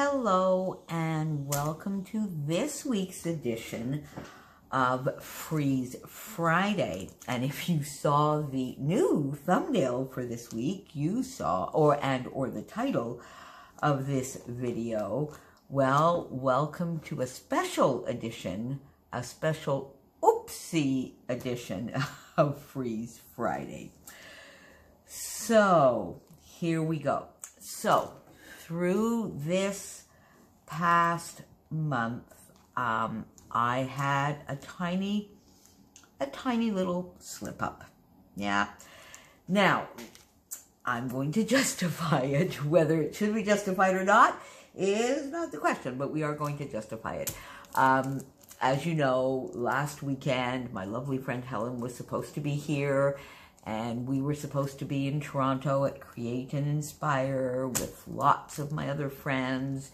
hello, and welcome to this week's edition of Freeze Friday. And if you saw the new thumbnail for this week, you saw, or the title of this video, well, welcome to a special edition, a special OOPSIE edition of Freeze Friday. So, here we go. So, through this past month, I had a tiny little slip up. Yeah. Now, I'm going to justify it. Whether it should be justified or not is not the question, but we are going to justify it. As you know, last weekend, my lovely friend Helen was supposed to be here, and we were supposed to be in Toronto at Create and Inspire with lots of my other friends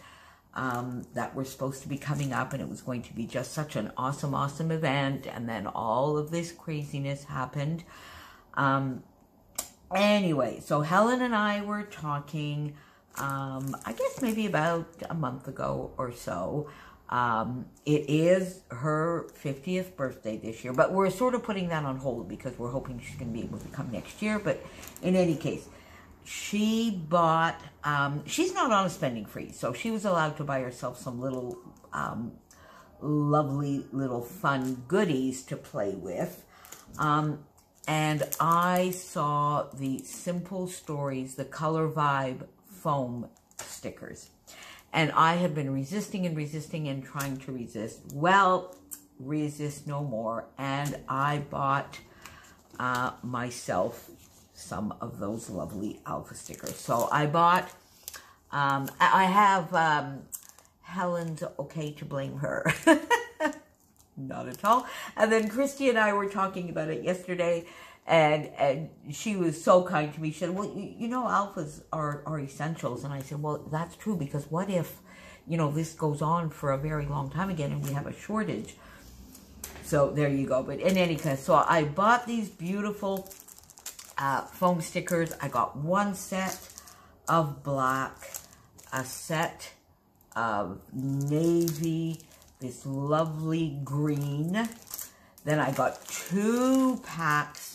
that were supposed to be coming up, and it was going to be just such an awesome event. And then all of this craziness happened. Anyway, so Helen and I were talking, I guess maybe about a month ago or so. It is her 50th birthday this year, but we're sort of putting that on hold because we're hoping she's going to be able to come next year. But in any case, she bought, she's not on a spending freeze, so she was allowed to buy herself some little, lovely little fun goodies to play with. And I saw the Simple Stories, the Color Vibe foam stickers. And I had been resisting and trying to resist. Well, resist no more. And I bought myself some of those lovely alpha stickers. So I bought, I have Helen's okay to blame her. Not at all. And then Christy and I were talking about it yesterday. And she was so kind to me. She said, well, you know, alphas are essentials. And I said, well, that's true, because what if, you know, this goes on for a very long time again and we have a shortage? So there you go. But in any case, so I bought these beautiful foam stickers. I got one set of black, a set of navy, this lovely green. Then I got 2 packs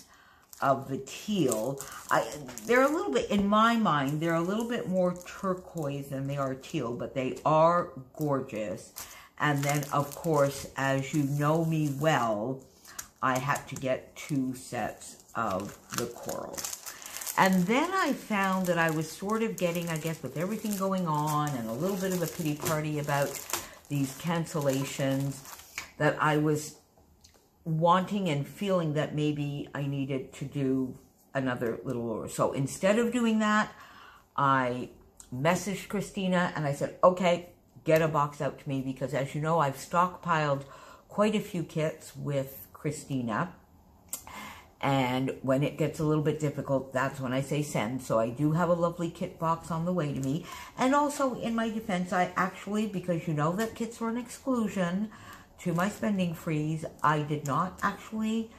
of the teal. They're a little bit, in my mind, they're a little bit more turquoise than they are teal, but they are gorgeous. And then, of course, as you know me well, I had to get 2 sets of the coral. And then I found that I was sort of getting, I guess, with everything going on and a little bit of a pity party about these cancellations, that I was wanting and feeling that maybe I needed to do another little order. So instead of doing that, I messaged Christina and I said, okay, get a box out to me, because as you know, I've stockpiled quite a few kits with Christina. And when it gets a little bit difficult, that's when I say send. So I do have a lovely kit box on the way to me. And also, in my defense, I actually, because you know that kits were an exclusion to my spending freeze, I did not actually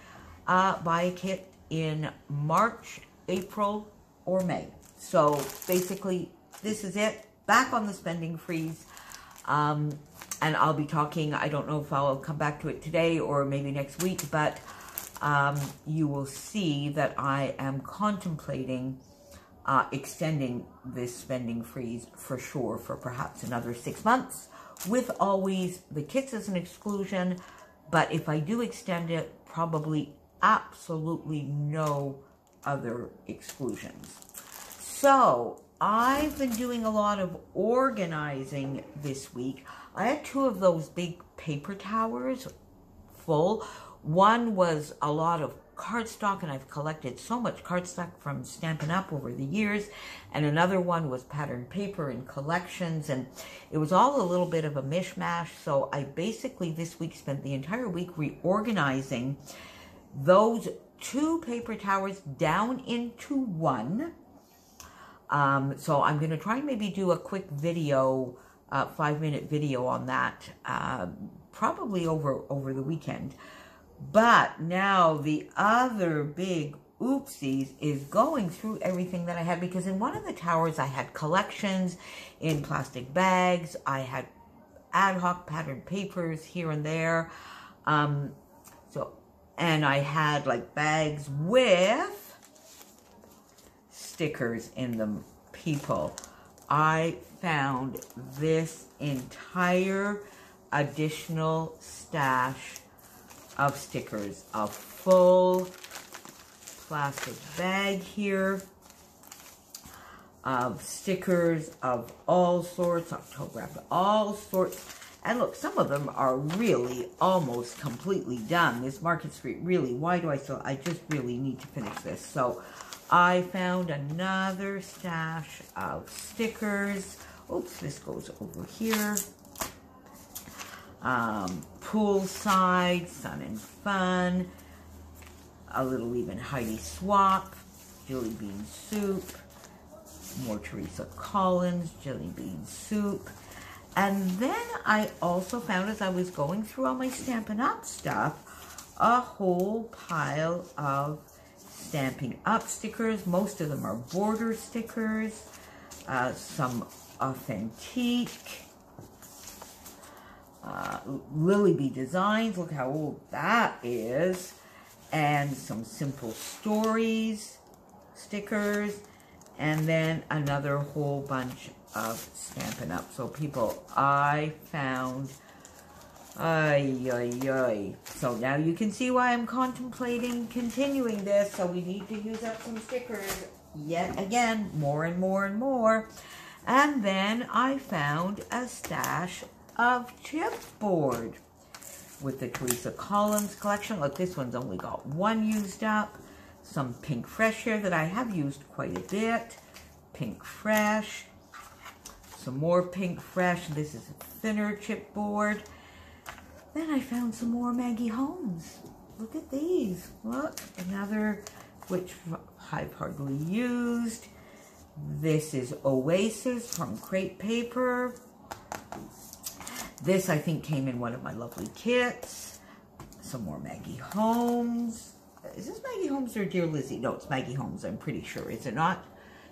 buy a kit in March, April, or May. So basically, this is it. Back on the spending freeze. And I'll be talking, I don't know if I'll come back to it today or maybe next week, but you will see that I am contemplating extending this spending freeze for sure for perhaps another 6 months, with always the kits as an exclusion. But if I do extend it, probably absolutely no other exclusions. So I've been doing a lot of organizing this week. I had 2 of those big paper towers full. One was a lot of cardstock, and I've collected so much cardstock from Stampin' Up! Over the years. And another one was patterned paper and collections, and it was all a little bit of a mishmash. So I basically this week spent the entire week reorganizing those 2 paper towers down into 1. So I'm going to try and maybe do a quick video, 5-minute video on that, probably over the weekend. But now the other big Oopsies is going through everything that I had, because in one of the towers I had collections in plastic bags. I had ad hoc patterned papers here and there. And I had like bags with stickers in them. People, I found this entire additional stash of stickers, a full plastic bag here of stickers of all sorts, autographed all sorts. And look, some of them are really almost completely done. This Market Street, really, why do I still, I just really need to finish this. So I found another stash of stickers. Oops, this goes over here. Poolside, Sun and Fun, a little even Heidi Swap, Jelly Bean Soup, more Teresa Collins, Jelly Bean Soup. And then I also found, as I was going through all my Stampin' Up stuff, a whole pile of Stampin' Up stickers. Most of them are border stickers, some authentique, Lily Bee Designs, look how old that is, and some Simple Stories stickers, and then another whole bunch of Stampin' Up. So people, I found, so now you can see why I'm contemplating continuing this. So we need to use up some stickers yet again, more and more and more. And then I found a stash of chipboard with the Teresa Collins collection. Look, this one's only got one used up. Some Pink Fresh here that I have used quite a bit. Pink Fresh. Some more Pink Fresh. This is a thinner chipboard. Then I found some more Maggie Holmes. Look at these. Look, another, which I've hardly used. This is Oasis from Crepe Paper. This, I think, came in one of my lovely kits. Some more Maggie Holmes. Is this Maggie Holmes or Dear Lizzie? No, it's Maggie Holmes, I'm pretty sure. Is it not?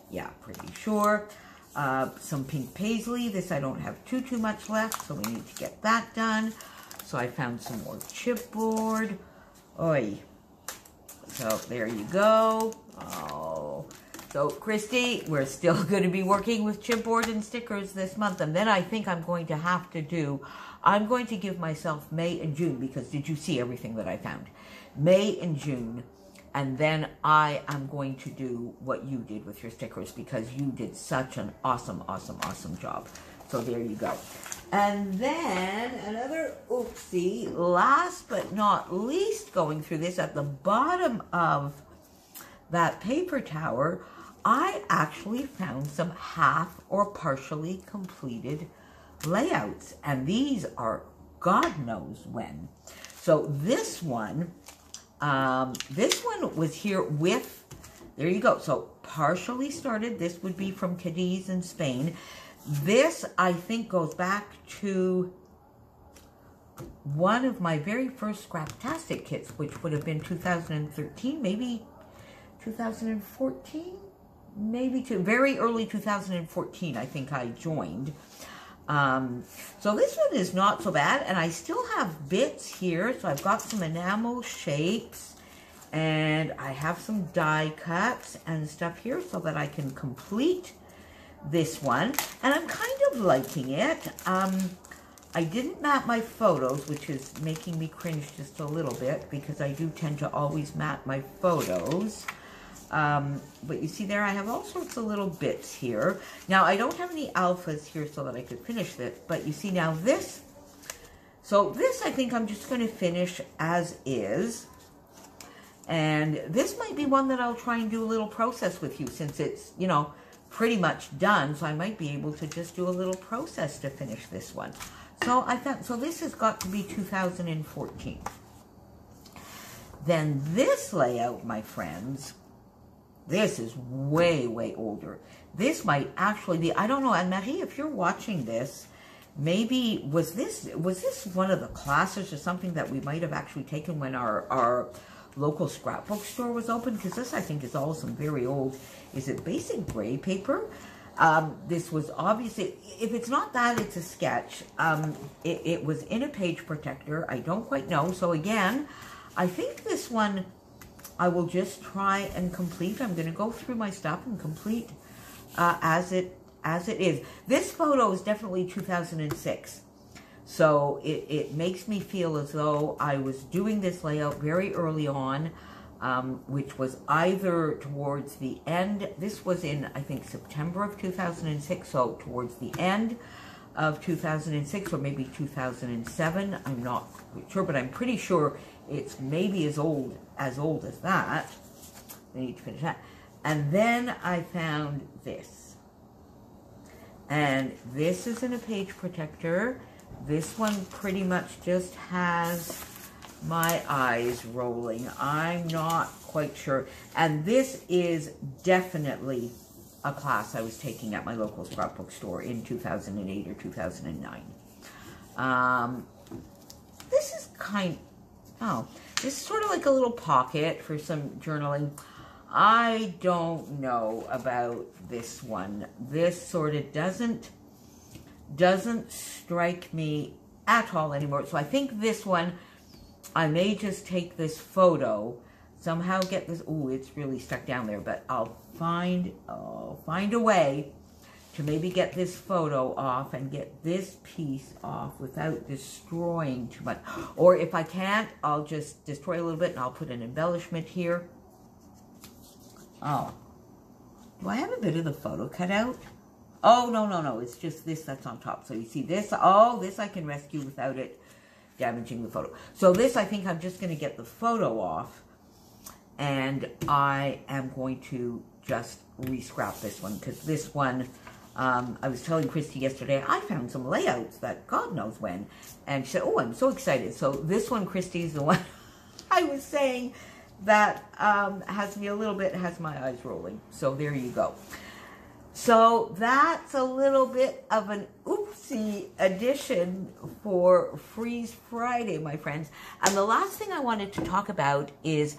Yeah, pretty sure. Some Pink Paisley. This I don't have too much left, so we need to get that done. So I found some more chipboard. Oi. So there you go. Oh. So Christy, we're still going to be working with chipboard and stickers this month. And then I think I'm going to have to do, I'm going to give myself May and June, because did you see everything that I found? May and June. And then I am going to do what you did with your stickers, because you did such an awesome job. So there you go. And then another oopsie, last but not least, going through this at the bottom of that paper tower, I actually found some half or partially completed layouts. And these are God knows when. So this one was here with, there you go. So partially started, this would be from Cadiz in Spain. This, I think, goes back to one of my very first Scraptastic kits, which would have been 2013, maybe 2014, maybe very early 2014, I think I joined. So this one is not so bad, and I still have bits here. So I've got some enamel shapes, and I have some die cuts and stuff here so that I can complete this one, and I'm kind of liking it. I didn't map my photos, which is making me cringe just a little bit, because I do tend to always map my photos. But you see there, I have all sorts of little bits here. Now, I don't have any alphas here so that I could finish this, but you see now this, so this I think I'm just going to finish as is. And this might be one that I'll try and do a little process with you, since it's, you know, pretty much done. So I might be able to just do a little process to finish this one. So I thought, so this has got to be 2014. Then this layout, my friends, this is way older. This might actually be, I don't know, Anne-Marie, if you're watching this, maybe, was this one of the classes or something that we might have actually taken when our local scrapbook store was open, because this I think is all some very old, is it basic gray paper? This was obviously, if it's not that, it's a sketch. It was in a page protector. I don't quite know. So again, I think this one I will just try and complete. I'm going to go through my stuff and complete as it is. This photo is definitely 2006. So it makes me feel as though I was doing this layout very early on, which was either towards the end. This was in, I think, September of 2006, so towards the end of 2006 or maybe 2007. I'm not sure, but I'm pretty sure it's maybe as old as that. I need to finish that. And then I found this. And this is in a page protector. This one pretty much just has my eyes rolling. I'm not quite sure. And this is definitely a class I was taking at my local scrapbook store in 2008 or 2009. This is this is sort of like a little pocket for some journaling. I don't know about this one. This sort of doesn't strike me at all anymore. So I think this one, I may just take this photo, somehow get this, it's really stuck down there, but I'll find a way to maybe get this photo off and get this piece off without destroying too much. Or if I can't, I'll just destroy a little bit and I'll put an embellishment here. Oh, do I have a bit of the photo cut out? Oh, no, it's just this that's on top. So you see this, this I can rescue without it damaging the photo. So this, I think I'm just going to get the photo off, and I am going to just re-scrap this one, because this one, I was telling Christy yesterday, I found some layouts that God knows when, and she said, oh, I'm so excited. So this one, Christy's the one I was saying that has me a little bit, has my eyes rolling. So there you go. So that's a little bit of an oopsie edition for Freeze Friday, my friends. And the last thing I wanted to talk about is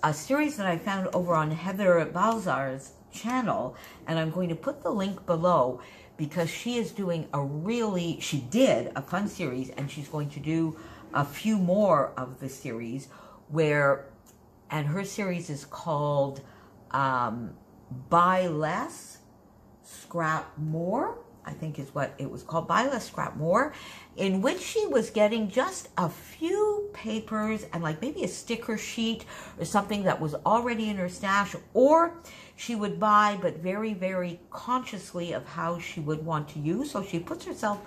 a series that I found over on Heather Balzar's channel. And I'm going to put the link below, because she is doing she did a fun series, and she's going to do a few more of the series and her series is called Buy Less, Scrap More, I think is what it was called, Buy Less, Scrap More, in which she was getting just a few papers and like maybe a sticker sheet or something that was already in her stash, or she would buy, but very, very consciously of how she would want to use. So she puts herself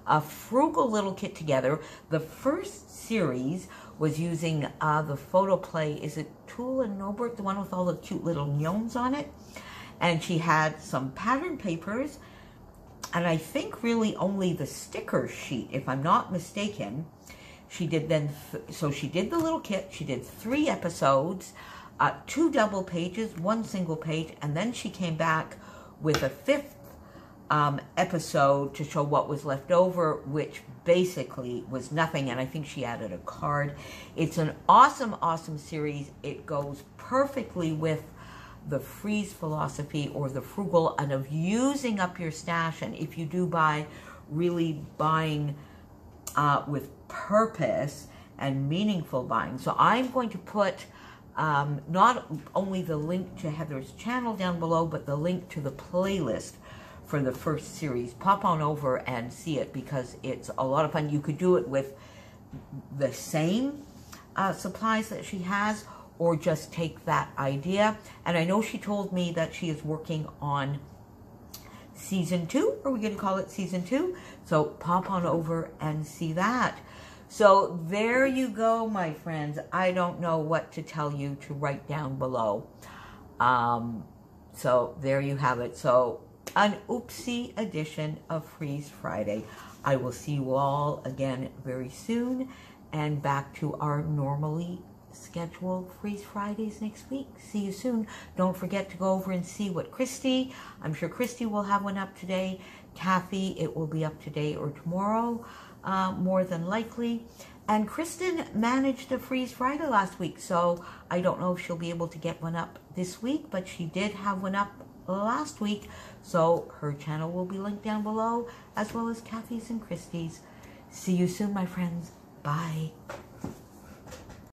a frugal little kit together. The first series was using the photo play, is it Tulle and Nobert, the one with all the cute little gnomes on it? And she had some pattern papers, and I think really only the sticker sheet, if I'm not mistaken. She did then, so she did the little kit, she did 3 episodes, 2 double pages, 1 single page, and then she came back with a 5th episode to show what was left over, which basically was nothing, and I think she added a card. It's an awesome, awesome series. It goes perfectly with the freeze philosophy, or the frugal, and of using up your stash. And if you do buy, really buying with purpose and meaningful buying. So I'm going to put not only the link to Heather's channel down below, but the link to the playlist for the first series. Pop on over and see it, because it's a lot of fun. You could do it with the same supplies that she has, or just take that idea. And I know she told me that she is working on season 2, or we're going to call it season 2. So pop on over and see that. So there you go, my friends. I don't know what to tell you to write down below. So there you have it. So an oopsie edition of Freeze Friday. I will see you all again very soon, and back to our normally scheduled Freeze Fridays next week. See you soon. Don't forget to go over and see what I'm sure Christy will have one up today. Kathy, it will be up today or tomorrow, more than likely. And Kristen managed a freeze Friday last week, so I don't know if she'll be able to get one up this week, but she did have one up last week, so her channel will be linked down below, as well as Kathy's and Christie's. See you soon, my friends. Bye.